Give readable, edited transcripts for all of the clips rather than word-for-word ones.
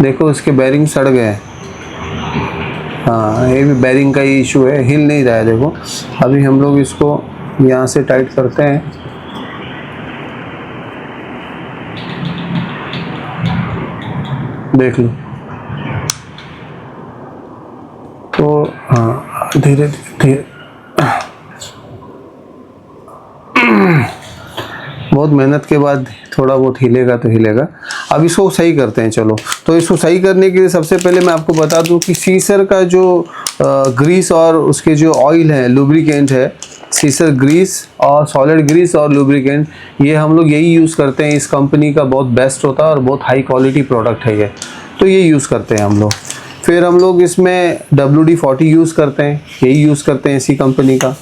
देखो इसके बैरिंग सड़ गए हैं। हाँ, ये भी बैरिंग का ही इशू है, हिल नहीं रहा है। देखो अभी हम लोग इसको यहाँ से टाइट करते हैं। देख लो तो हाँ, धीरे धीरे बहुत मेहनत के बाद थोड़ा बहुत हिलेगा तो हिलेगा। अब इसको सही करते हैं। चलो, तो इसको सही करने के लिए सबसे पहले मैं आपको बता दूं कि सीसर का जो ग्रीस और उसके जो ऑयल है, लुब्रिकेंट है, सीसर ग्रीस और सॉलिड ग्रीस और लुब्रिकेंट, ये हम लोग यही यूज़ करते हैं। इस कंपनी का बहुत बेस्ट होता है और बहुत हाई क्वालिटी प्रोडक्ट है ये, तो ये यूज़ करते हैं हम लोग। फिर हम लोग इसमें WD-40 यूज़ करते हैं, यही यूज़ करते हैं इसी कंपनी का।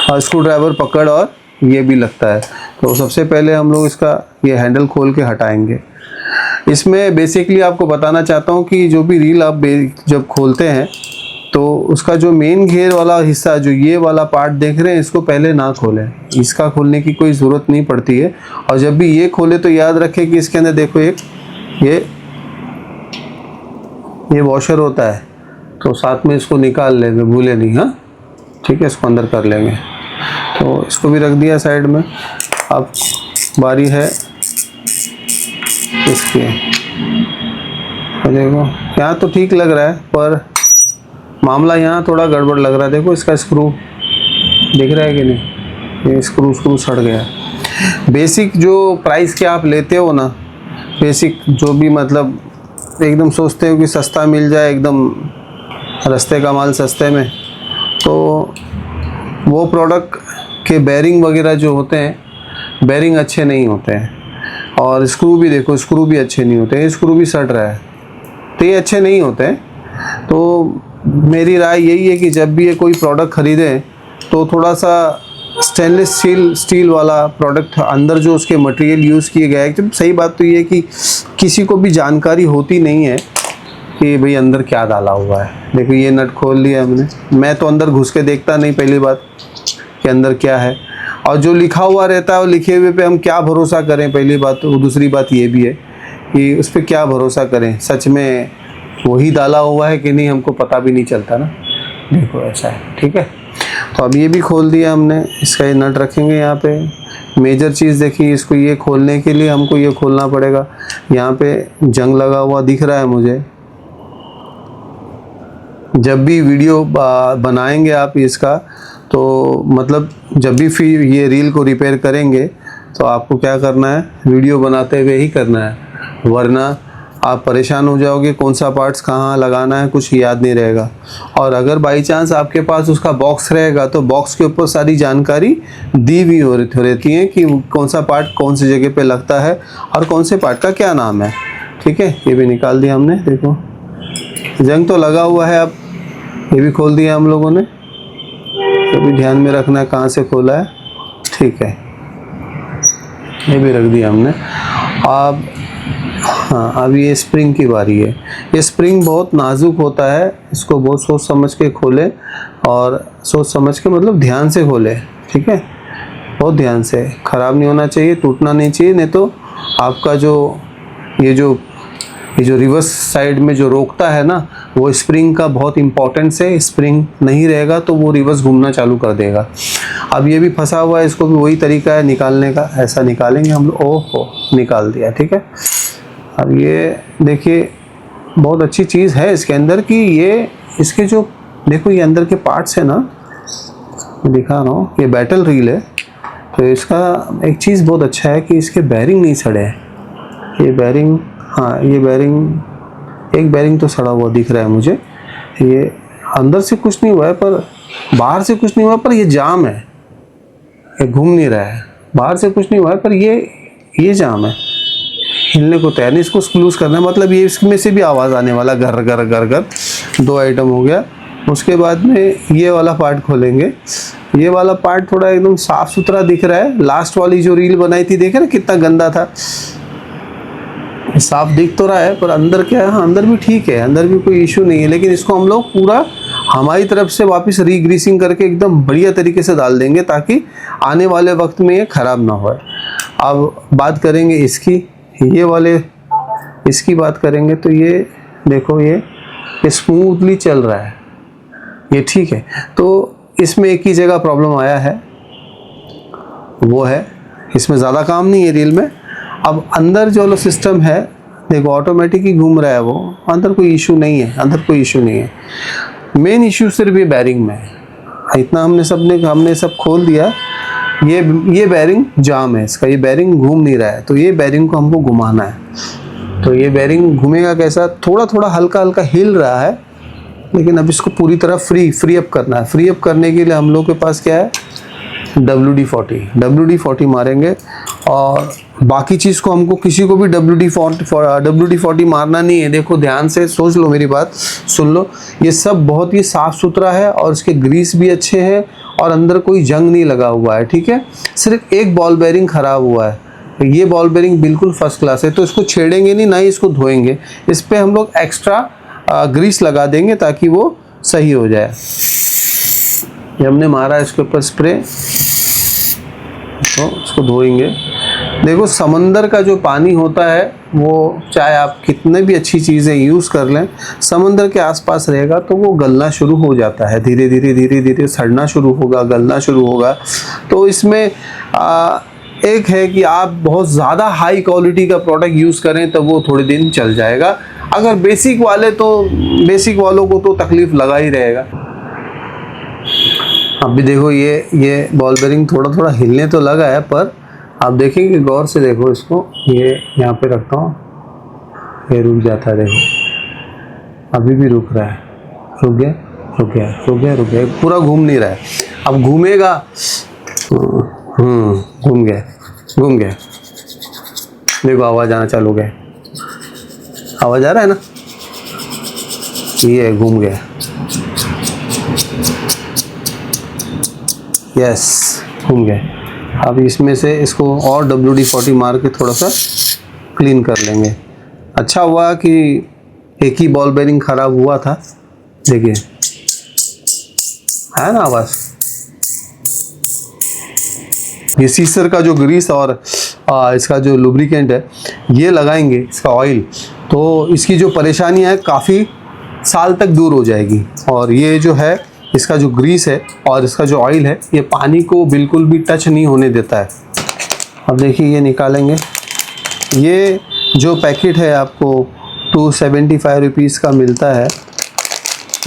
और स्क्रू ड्राइवर पकड़ और ये भी लगता है। तो सबसे पहले हम लोग इसका ये हैंडल खोल के हटाएंगे। इसमें बेसिकली आपको बताना चाहता हूँ कि जो भी रील आप जब खोलते हैं तो उसका जो मेन घेर वाला हिस्सा, जो ये वाला पार्ट देख रहे हैं, इसको पहले ना खोलें। इसका खोलने की कोई ज़रूरत नहीं पड़ती है। और जब भी ये खोले तो याद रखें कि इसके अंदर देखो एक ये वॉशर होता है, तो साथ में इसको निकाल लेंगे, भूले नहीं। हाँ ठीक है, इसको अंदर कर लेंगे। तो इसको भी रख दिया साइड में। अब बारी है इसकी। देखो यहाँ तो ठीक लग रहा है, पर मामला यहाँ थोड़ा गड़बड़ लग रहा है। देखो इसका स्क्रू दिख रहा है कि नहीं, ये स्क्रू सड़ गया। बेसिक जो प्राइस के आप लेते हो ना, बेसिक जो भी मतलब एकदम सोचते हो कि सस्ता मिल जाए, एकदम रास्ते का माल सस्ते में, तो वो प्रोडक्ट के बैरिंग वगैरह जो होते हैं, बैरिंग अच्छे नहीं होते हैं। और स्क्रू भी देखो, स्क्रू भी अच्छे नहीं होते हैं, स्क्रू भी सट रहा है, तो ये अच्छे नहीं होते हैं। तो मेरी राय यही है कि जब भी ये कोई प्रोडक्ट ख़रीदें तो थोड़ा सा स्टेनलेस स्टील वाला प्रोडक्ट, अंदर जो उसके मटेरियल यूज़ किए गए हैं। सही बात तो ये है कि किसी को भी जानकारी होती नहीं है कि भाई अंदर क्या डाला हुआ है। देखो ये नट खोल लिया हमने, मैं तो अंदर घुस के देखता नहीं पहली बात कि अंदर क्या है, और जो लिखा हुआ रहता है वो लिखे हुए पे हम क्या भरोसा करें, पहली बात तो। दूसरी बात ये भी है कि उस पर क्या भरोसा करें, सच में वही डाला हुआ है कि नहीं, हमको पता भी नहीं चलता ना। देखो ऐसा है, ठीक है। तो अब ये भी खोल दिया हमने, इसका ये नट रखेंगे यहाँ पे। मेजर चीज़ देखिए, इसको ये खोलने के लिए हमको ये खोलना पड़ेगा। यहाँ पे जंग लगा हुआ दिख रहा है मुझे। जब भी वीडियो बनाएंगे आप इसका, तो मतलब जब भी फिर ये रील को रिपेयर करेंगे तो आपको क्या करना है, वीडियो बनाते हुए ही करना है, वरना आप परेशान हो जाओगे। कौन सा पार्ट्स कहाँ लगाना है कुछ याद नहीं रहेगा। और अगर बाई चांस आपके पास उसका बॉक्स रहेगा तो बॉक्स के ऊपर सारी जानकारी दी हुई रहती है कि कौन सा पार्ट कौन सी जगह पे लगता है और कौन से पार्ट का क्या नाम है। ठीक है, ये भी निकाल दिया हमने। देखो जंग तो लगा हुआ है। अब ये भी खोल दिया हम लोगों ने, तो भी ध्यान में रखना है कहाँ से खोला है। ठीक है, ये भी रख दिया हमने। अब हाँ, अब ये स्प्रिंग की बारी है। ये स्प्रिंग बहुत नाजुक होता है, इसको बहुत सोच समझ के खोले, और सोच समझ के मतलब ध्यान से खोले। ठीक है, बहुत ध्यान से, ख़राब नहीं होना चाहिए, टूटना नहीं चाहिए, नहीं तो आपका ये जो रिवर्स साइड में जो रोकता है ना, वो स्प्रिंग का बहुत इम्पोर्टेंस है। स्प्रिंग नहीं रहेगा तो वो रिवर्स घूमना चालू कर देगा। अब ये भी फंसा हुआ है, इसको भी वही तरीका है निकालने का, ऐसा निकालेंगे हम लोग। ओहो, निकाल दिया। ठीक है, अब ये देखिए बहुत अच्छी चीज़ है इसके अंदर कि ये इसके जो देखो ये अंदर के पार्ट्स है ना, मैं दिखा रहा हूँ, ये बैटल रील है। तो इसका एक चीज़ बहुत अच्छा है कि इसके बैरिंग नहीं सड़े हैं। ये बैरिंग, हाँ ये बैरिंग, एक बैरिंग तो सड़ा हुआ दिख रहा है मुझे। ये अंदर से कुछ नहीं हुआ है, पर बाहर से कुछ नहीं हुआ, पर ये जाम है, ये घूम नहीं रहा है। बाहर से कुछ नहीं हुआ है, पर ये जाम है, हिलने को तैयार नहीं। इसको स्क्लूज करना है, मतलब ये इसमें से भी आवाज़ आने वाला, घर घर घर घर। 2 आइटम हो गया। उसके बाद में ये वाला पार्ट खोलेंगे। ये वाला पार्ट थोड़ा एकदम साफ सुथरा दिख रहा है। लास्ट वाली जो रील बनाई थी, देखे ना कितना गंदा था। साफ दिख तो रहा है, पर अंदर क्या है, हाँ अंदर भी ठीक है, अंदर भी कोई इशू नहीं है। लेकिन इसको हम लोग पूरा हमारी तरफ से वापस रीग्रीसिंग करके एकदम बढ़िया तरीके से डाल देंगे, ताकि आने वाले वक्त में ये ख़राब ना हो। अब बात करेंगे इसकी। ये वाले इसकी बात करेंगे तो ये देखो, ये स्मूथली चल रहा है, ये ठीक है। तो इसमें एक ही जगह प्रॉब्लम आया है, वो है इसमें ज़्यादा काम नहीं है रील में। अब अंदर जो सिस्टम है देखो, ऑटोमेटिक ही घूम रहा है वो, अंदर कोई इशू नहीं है, अंदर कोई इशू नहीं है। मेन इशू सिर्फ ये बैरिंग में है। इतना हमने सब खोल दिया, ये बैरिंग जाम है इसका, ये बैरिंग घूम नहीं रहा है। तो ये बैरिंग को हमको घुमाना है। तो ये बैरिंग घूमेगा कैसा, थोड़ा थोड़ा हल्का हल्का हिल रहा है, लेकिन अब इसको पूरी तरह फ्री अप करना है। फ्री अप करने के लिए हम लोग के पास क्या है, WD-40 मारेंगे। और बाकी चीज़ को हमको किसी को भी WD-40 मारना नहीं है। देखो ध्यान से सोच लो, मेरी बात सुन लो, ये सब बहुत ही साफ़ सुथरा है और इसके ग्रीस भी अच्छे हैं और अंदर कोई जंग नहीं लगा हुआ है, ठीक है। सिर्फ एक बॉल बेरिंग ख़राब हुआ है, ये बॉल बेरिंग बिल्कुल फर्स्ट क्लास है। तो इसको छेड़ेंगे नहीं, ना ही इसको धोएंगे, इस पर हम लोग एक्स्ट्रा ग्रीस लगा देंगे ताकि वो सही हो जाए। ये हमने मारा इसके ऊपर स्प्रे, तो इसको धोएंगे। देखो समंदर का जो पानी होता है वो चाहे आप कितने भी अच्छी चीज़ें यूज़ कर लें, समंदर के आसपास रहेगा तो वो गलना शुरू हो जाता है, धीरे धीरे सड़ना शुरू होगा, गलना शुरू होगा। तो इसमें एक है कि आप बहुत ज़्यादा हाई क्वालिटी का प्रोडक्ट यूज़ करें तो वो थोड़े दिन चल जाएगा। अगर बेसिक वालों को तो तकलीफ़ लगा ही रहेगा। अभी देखो ये बॉल बेरिंग थोड़ा थोड़ा हिलने तो लगा है, पर आप देखेंगे गौर से, देखो इसको, ये यहाँ पे रखता हूँ, ये रुक जाता है, देखो अभी भी रुक रहा है, रुक गया, पूरा घूम नहीं रहा है। अब घूमेगा, घूम गया, देखो आवाज़ आना चालू हो गया, आवाज़ आ रहा है ना, ये घूम गया, यस घूम गया। अब इसमें से इसको और WD-40 मार के थोड़ा सा क्लीन कर लेंगे। अच्छा हुआ कि एक ही बॉल बेरिंग ख़राब हुआ था, देखिए है ना आवाज़। ये सीसर का जो ग्रीस और इसका जो लुब्रिकेंट है ये लगाएंगे, इसका ऑयल, तो इसकी जो परेशानियां है काफ़ी साल तक दूर हो जाएगी। और ये जो है इसका जो ग्रीस है और इसका जो ऑयल है ये पानी को बिल्कुल भी टच नहीं होने देता है। अब देखिए ये निकालेंगे। ये जो पैकेट है आपको 275 रुपीज़ का मिलता है,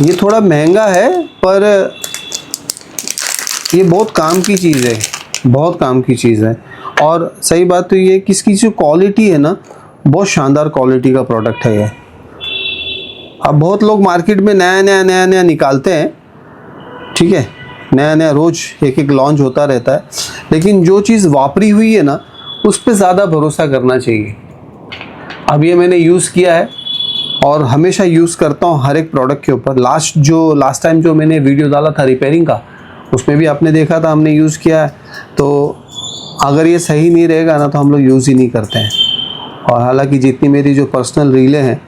ये थोड़ा महंगा है पर ये बहुत काम की चीज़ है, बहुत काम की चीज़ है। और सही बात तो ये कि इसकी जो क्वालिटी है ना, बहुत शानदार क्वालिटी का प्रोडक्ट है ये। अब बहुत लोग मार्केट में नया निकालते हैं, ठीक है, नया रोज़ एक लॉन्च होता रहता है, लेकिन जो चीज़ वापरी हुई है ना उस पर ज़्यादा भरोसा करना चाहिए। अब ये मैंने यूज़ किया है और हमेशा यूज़ करता हूँ हर एक प्रोडक्ट के ऊपर। लास्ट टाइम जो मैंने वीडियो डाला था रिपेयरिंग का, उसमें भी आपने देखा था हमने यूज़ किया है। तो अगर ये सही नहीं रहेगा ना तो हम लोग यूज़ ही नहीं करते हैं। और हालांकि जितनी मेरी जो पर्सनल रीलें हैं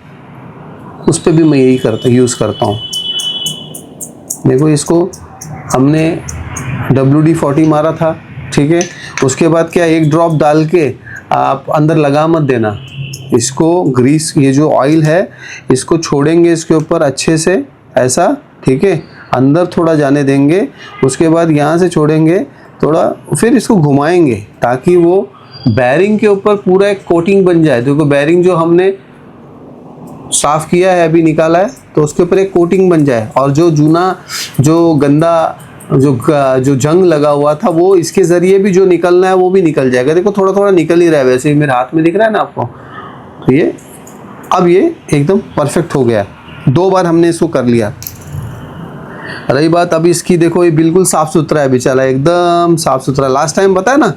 उस पर भी मैं यही यूज़ करता हूँ। देखो इसको हमने WD-40 मारा था, ठीक है। उसके बाद क्या, एक ड्रॉप डाल के आप अंदर लगा मत देना इसको, ग्रीस ये जो ऑयल है इसको छोड़ेंगे इसके ऊपर अच्छे से ऐसा, ठीक है, अंदर थोड़ा जाने देंगे। उसके बाद यहाँ से छोड़ेंगे थोड़ा, फिर इसको घुमाएंगे ताकि वो बैरिंग के ऊपर पूरा एक कोटिंग बन जाए। देखो बैरिंग जो हमने साफ़ किया है, अभी निकाला है, तो उसके ऊपर एक कोटिंग बन जाए और जो जो गंदा जो जंग लगा हुआ था वो इसके ज़रिए भी जो निकलना है वो भी निकल जाएगा। देखो थोड़ा थोड़ा निकल ही रहा है, वैसे ही मेरे हाथ में दिख रहा है ना आपको। तो ये अब ये एकदम परफेक्ट हो गया, 2 बार हमने इसको कर लिया। रही बात अभी इसकी, देखो ये बिल्कुल साफ़ सुथरा है बेचारा, एकदम साफ़ सुथरा। लास्ट टाइम बताया ना,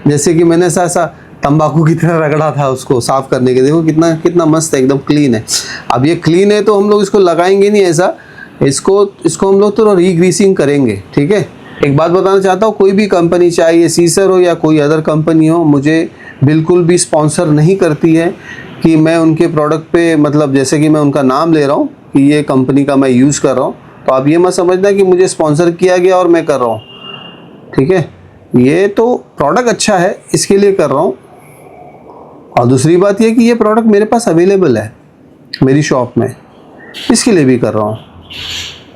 जैसे कि मैंने ऐसा तंबाकू की तरह रगड़ा था उसको साफ़ करने के, देखो कितना मस्त है, एकदम क्लीन है। अब ये क्लीन है तो हम लोग इसको लगाएंगे नहीं ऐसा, इसको हम लोग तो रीग्रीसिंग करेंगे, ठीक है। एक बात बताना चाहता हूँ, कोई भी कंपनी, चाहे ये सीसर हो या कोई अदर कंपनी हो, मुझे बिल्कुल भी स्पॉन्सर नहीं करती है कि मैं उनके प्रोडक्ट पे, मतलब जैसे कि मैं उनका नाम ले रहा हूँ कि ये कंपनी का मैं यूज़ कर रहा हूँ, तो आप ये मत समझना कि मुझे स्पॉन्सर किया गया और मैं कर रहा हूँ, ठीक है। ये तो प्रोडक्ट अच्छा है इसके लिए कर रहा हूँ और दूसरी बात ये कि ये प्रोडक्ट मेरे पास अवेलेबल है मेरी शॉप में, इसके लिए भी कर रहा हूँ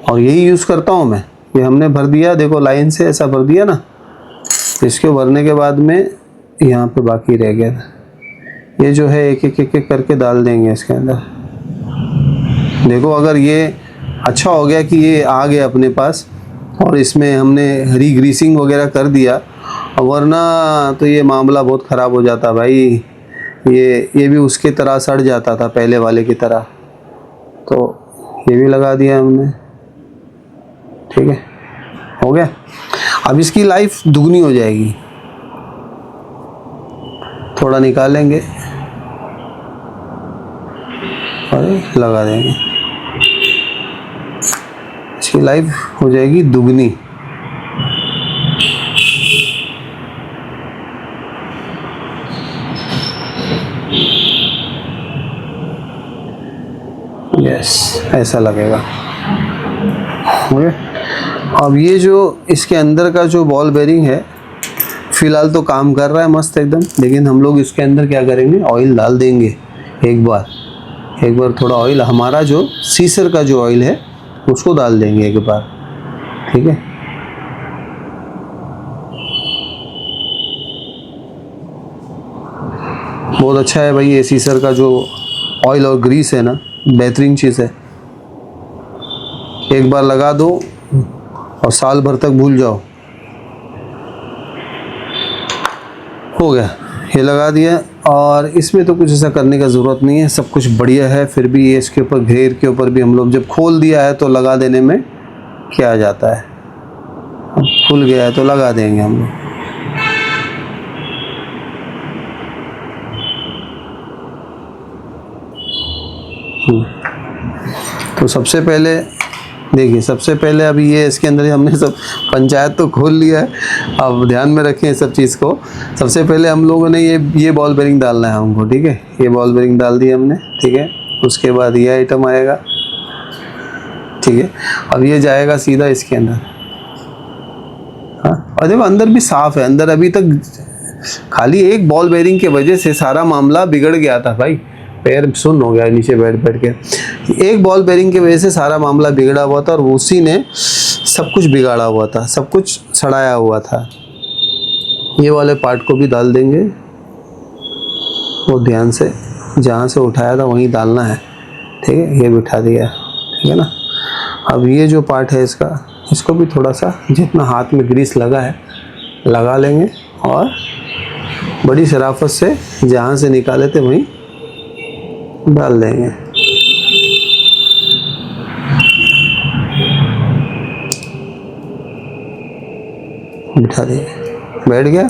और यही यूज़ करता हूँ मैं। ये हमने भर दिया, देखो लाइन से ऐसा भर दिया ना, इसके भरने के बाद में यहाँ पे बाकी रह गया, ये जो है एक एक करके डाल देंगे इसके अंदर। देखो अगर ये अच्छा हो गया कि ये आ गया अपने पास और इसमें हमने रीग्रीसिंग वगैरह कर दिया, वरना तो ये मामला बहुत ख़राब हो जाता भाई। ये भी उसके तरह सड़ जाता था पहले वाले की तरह। तो ये भी लगा दिया हमने, ठीक है, हो गया। अब इसकी लाइफ दुगनी हो जाएगी। थोड़ा निकालेंगे और लगा देंगे, इसकी लाइफ हो जाएगी दुगनी। यस, ऐसा लगेगा। ओके, अब ये जो इसके अंदर का जो बॉल बेरिंग है फिलहाल तो काम कर रहा है मस्त एकदम, लेकिन हम लोग इसके अंदर क्या करेंगे, ऑयल डाल देंगे एक बार थोड़ा ऑयल, हमारा जो सीसर का जो ऑयल है उसको डाल देंगे एक बार, ठीक है। बहुत अच्छा है भाई ये सीसर का जो ऑयल और ग्रीस है ना, बेहतरीन चीज़ है। एक बार लगा दो और साल भर तक भूल जाओ। हो गया, ये लगा दिया और इसमें तो कुछ ऐसा करने का ज़रूरत नहीं है, सब कुछ बढ़िया है। फिर भी ये इसके ऊपर घेर के ऊपर भी हम लोग जब खोल दिया है तो लगा देने में क्या आ जाता है, अब खुल गया है तो लगा देंगे हम लोग। तो सबसे पहले देखिए, सबसे पहले अभी ये इसके अंदर हमने सब पंचायत तो खोल लिया है, अब ध्यान में रखें इस सब चीज़ को। सबसे पहले हम लोगों ने ये बॉल बेरिंग डालना है हमको, ठीक है। ये बॉल बेरिंग डाल दी हमने, ठीक है। उसके बाद ये आइटम आएगा, ठीक है। अब ये जाएगा सीधा इसके अंदर। हाँ, और देखो अंदर भी साफ़ है, अंदर अभी तक खाली एक बॉल बेरिंग के वजह से सारा मामला बिगड़ गया था भाई, पैर सुन्न हो गया नीचे बैठ के। एक बॉल बेरिंग की वजह से सारा मामला बिगड़ा हुआ था और उसी ने सब कुछ बिगाड़ा हुआ था, सब कुछ सड़ाया हुआ था। ये वाले पार्ट को भी डाल देंगे, वो ध्यान से जहाँ से उठाया था वहीं डालना है, ठीक है। ये बिठा दिया, ठीक है ना। अब ये जो पार्ट है इसको भी थोड़ा सा जितना हाथ में ग्रीस लगा है लगा लेंगे और बड़ी शराफत से जहाँ से निकाले थे वहीं डाल देंगे। बिठा दिए, बैठ गया।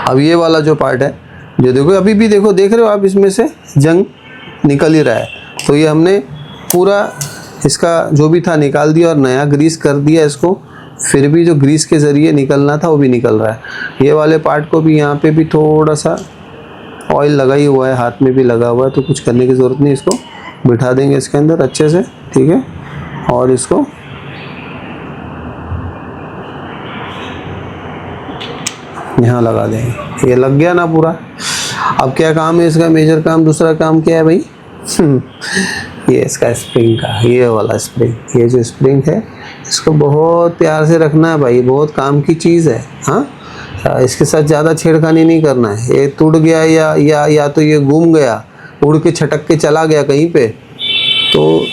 अब ये वाला जो पार्ट है, जो देखो अभी भी देखो, देख रहे हो आप, इसमें से जंग निकल ही रहा है। तो ये हमने पूरा इसका जो भी था निकाल दिया और नया ग्रीस कर दिया इसको। फिर भी जो ग्रीस के ज़रिए निकलना था वो भी निकल रहा है। ये वाले पार्ट को भी यहाँ पे भी थोड़ा सा ऑयल लगा ही हुआ है, हाथ में भी लगा हुआ है, तो कुछ करने की ज़रूरत नहीं। इसको बिठा देंगे इसके अंदर अच्छे से, ठीक है। और इसको यहाँ लगा देंगे। ये लग गया ना पूरा। अब क्या काम है इसका, मेजर काम, दूसरा काम क्या है भाई ये इसका स्प्रिंग का, ये वाला स्प्रिंग, ये जो स्प्रिंग है इसको बहुत प्यार से रखना है भाई, बहुत काम की चीज़ है। हाँ, इसके साथ ज़्यादा छेड़खानी नहीं करना है। ये टूट गया या तो ये घूम गया, उड़ के छटक के चला गया कहीं पे, तो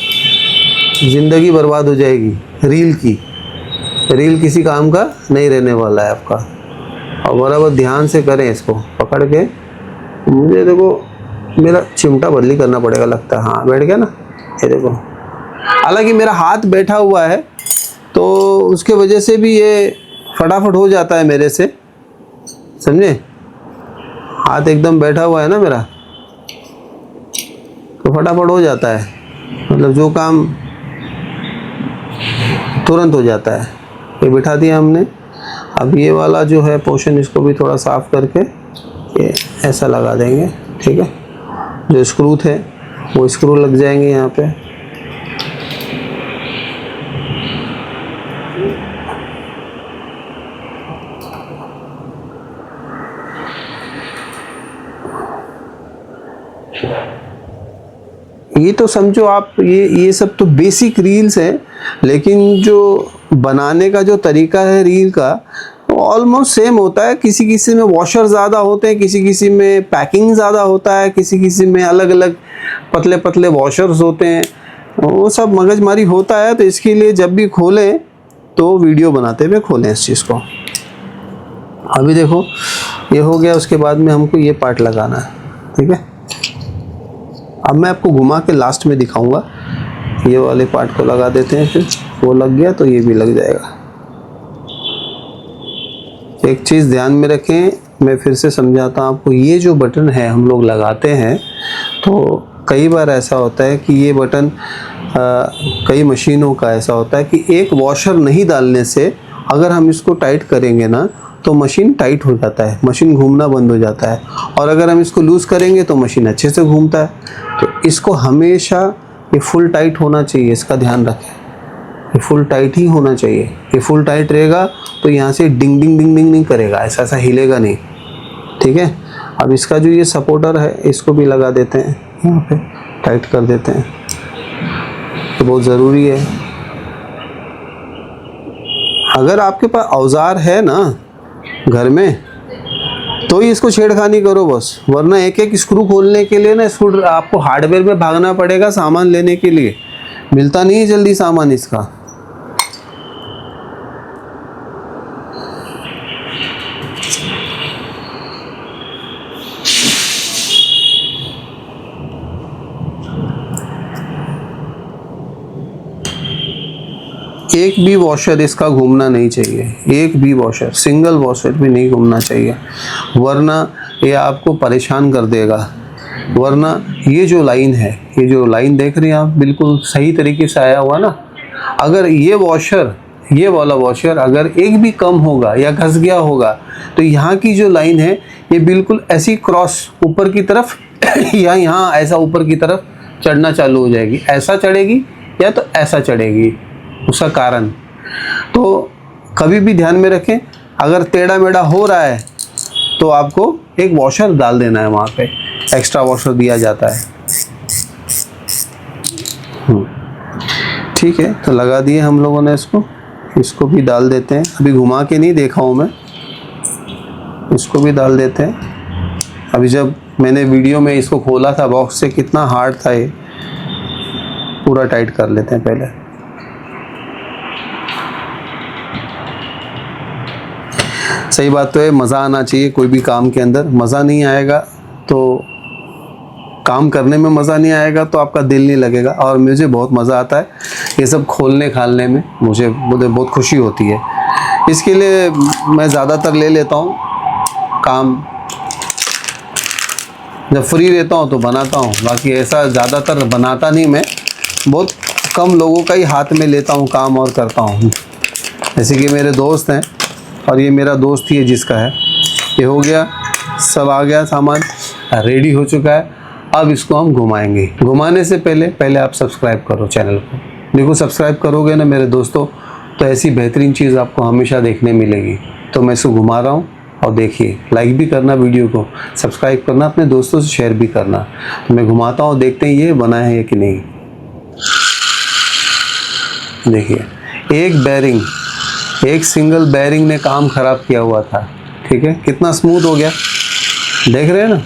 ज़िंदगी बर्बाद हो जाएगी रील किसी काम का नहीं रहने वाला है आपका। और बराबर ध्यान से करें इसको पकड़ के। मुझे देखो मेरा चिमटा बदली करना पड़ेगा लगता है। हाँ, बैठ गया ना, ये देखो। हालांकि मेरा हाथ बैठा हुआ है तो उसके वजह से भी ये फटाफट हो जाता है मेरे से, समझे। हाथ एकदम बैठा हुआ है ना मेरा, तो फटाफट हो जाता है, मतलब जो काम तुरंत हो जाता है। ये बिठा दिया हमने। अब ये वाला जो है पोर्शन, इसको भी थोड़ा साफ करके ये ऐसा लगा देंगे, ठीक है। जो स्क्रू थे वो स्क्रू लग जाएंगे यहाँ पे। ये तो समझो आप, ये सब तो बेसिक रील्स हैं, लेकिन जो बनाने का जो तरीका है रील का वो ऑलमोस्ट सेम होता है। किसी किसी में वॉशर ज़्यादा होते हैं, किसी किसी में पैकिंग ज़्यादा होता है, किसी किसी में अलग अलग पतले पतले वॉशर्स होते हैं, वो सब मगजमारी होता है। तो इसके लिए जब भी खोलें तो वीडियो बनाते हुए खोलें इस चीज़ को। अभी देखो ये हो गया, उसके बाद में हमको ये पार्ट लगाना है, ठीक है। अब मैं आपको घुमा के लास्ट में दिखाऊंगा। ये वाले पार्ट को लगा देते हैं, फिर वो लग गया तो ये भी लग जाएगा। एक चीज़ ध्यान में रखें, मैं फिर से समझाता हूँ आपको। ये जो बटन है हम लोग लगाते हैं, तो कई बार ऐसा होता है कि ये बटन कई मशीनों का ऐसा होता है कि एक वॉशर नहीं डालने से अगर हम इसको टाइट करेंगे ना तो मशीन टाइट हो जाता है, मशीन घूमना बंद हो जाता है। और अगर हम इसको लूज़ करेंगे तो मशीन अच्छे से घूमता है। तो इसको हमेशा ये फुल टाइट होना चाहिए, इसका ध्यान रखें। ये फुल टाइट ही होना चाहिए। ये फुल टाइट रहेगा तो यहाँ से डिंग डिंग डिंग डिंग नहीं करेगा, ऐसा ऐसा हिलेगा नहीं, ठीक है। अब इसका जो ये सपोर्टर है इसको भी लगा देते हैं, यहाँ पे टाइट कर देते हैं, तो बहुत ज़रूरी है। अगर आपके पास औजार है ना घर में तो ही इसको छेड़खानी करो बस, वरना एक एक स्क्रू खोलने के लिए ना स्क्रू आपको हार्डवेयर में भागना पड़ेगा सामान लेने के लिए, मिलता नहीं है जल्दी सामान इसका। एक भी वॉशर इसका घूमना नहीं चाहिए, एक भी वॉशर, सिंगल वॉशर भी नहीं घूमना चाहिए, वरना ये आपको परेशान कर देगा। वरना ये जो लाइन है, ये जो लाइन देख रहे हैं आप, बिल्कुल सही तरीके से आया हुआ ना। अगर ये वॉशर, ये वाला वॉशर अगर एक भी कम होगा या घस गया होगा तो यहाँ की जो लाइन है ये बिल्कुल ऐसी क्रॉस ऊपर की तरफ या यहाँ ऐसा ऊपर की तरफ चढ़ना चालू हो जाएगी। ऐसा चढ़ेगी या तो ऐसा चढ़ेगी, उसका कारण। तो कभी भी ध्यान में रखें, अगर टेढ़ा मेढ़ा हो रहा है तो आपको एक वॉशर डाल देना है, वहाँ पे एक्स्ट्रा वॉशर दिया जाता है। ठीक है, तो लगा दिए हम लोगों ने इसको भी डाल देते हैं। अभी घुमा के नहीं देखा हूँ मैं, इसको भी डाल देते हैं। अभी जब मैंने वीडियो में इसको खोला था बॉक्स से, कितना हार्ड था ये, पूरा टाइट कर लेते हैं पहले। सही बात तो है, मज़ा आना चाहिए कोई भी काम के अंदर। मज़ा नहीं आएगा तो काम करने में मज़ा नहीं आएगा तो आपका दिल नहीं लगेगा। और मुझे बहुत मज़ा आता है ये सब खोलने खालने में, मुझे बहुत खुशी होती है। इसके लिए मैं ज़्यादातर ले लेता हूँ काम, जब फ्री रहता हूँ तो बनाता हूँ, बाकी ऐसा ज़्यादातर बनाता नहीं मैं, बहुत कम लोगों का ही हाथ में लेता हूँ काम और करता हूँ। जैसे कि मेरे दोस्त हैं, और ये मेरा दोस्त ही है जिसका है। ये हो गया, सब आ गया, सामान रेडी हो चुका है। अब इसको हम घुमाएंगे। घुमाने से पहले आप सब्सक्राइब करो चैनल को। देखो सब्सक्राइब करोगे ना मेरे दोस्तों तो ऐसी बेहतरीन चीज़ आपको हमेशा देखने मिलेगी। तो मैं इसको घुमा रहा हूँ, और देखिए, लाइक भी करना वीडियो को, सब्सक्राइब करना, अपने दोस्तों से शेयर भी करना। तो मैं घुमाता हूँ, देखते हैं ये बना है कि नहीं। देखिए, एक बेरिंग, एक सिंगल बेरिंग ने काम ख़राब किया हुआ था, ठीक है। कितना स्मूथ हो गया, देख रहे हैं ना।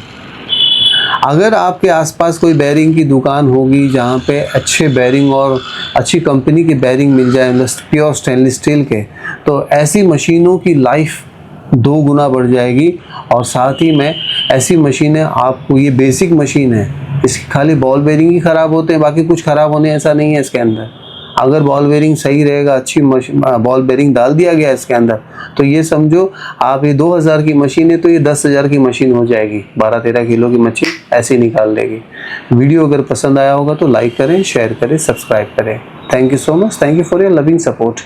अगर आपके आसपास कोई बेरिंग की दुकान होगी जहाँ पे अच्छे बेरिंग और अच्छी कंपनी की बेरिंग मिल जाए, प्योर स्टेनलेस स्टील के, तो ऐसी मशीनों की लाइफ 2 गुना बढ़ जाएगी। और साथ ही में ऐसी मशीनें आपको, ये बेसिक मशीन है, इसकी खाली बॉल बेरिंग ही ख़राब होते हैं, बाकी कुछ ख़राब होने ऐसा नहीं है इसके अंदर। अगर बॉल बेरिंग सही रहेगा, अच्छी बॉल बेरिंग डाल दिया गया इसके अंदर, तो ये समझो आप, ये 2000 की मशीन है तो ये 10,000 की मशीन हो जाएगी। 12-13 किलो की मशीन ऐसी निकाल देगी। वीडियो अगर पसंद आया होगा तो लाइक करें, शेयर करें, सब्सक्राइब करें। Thank you so much, thank you for your loving support.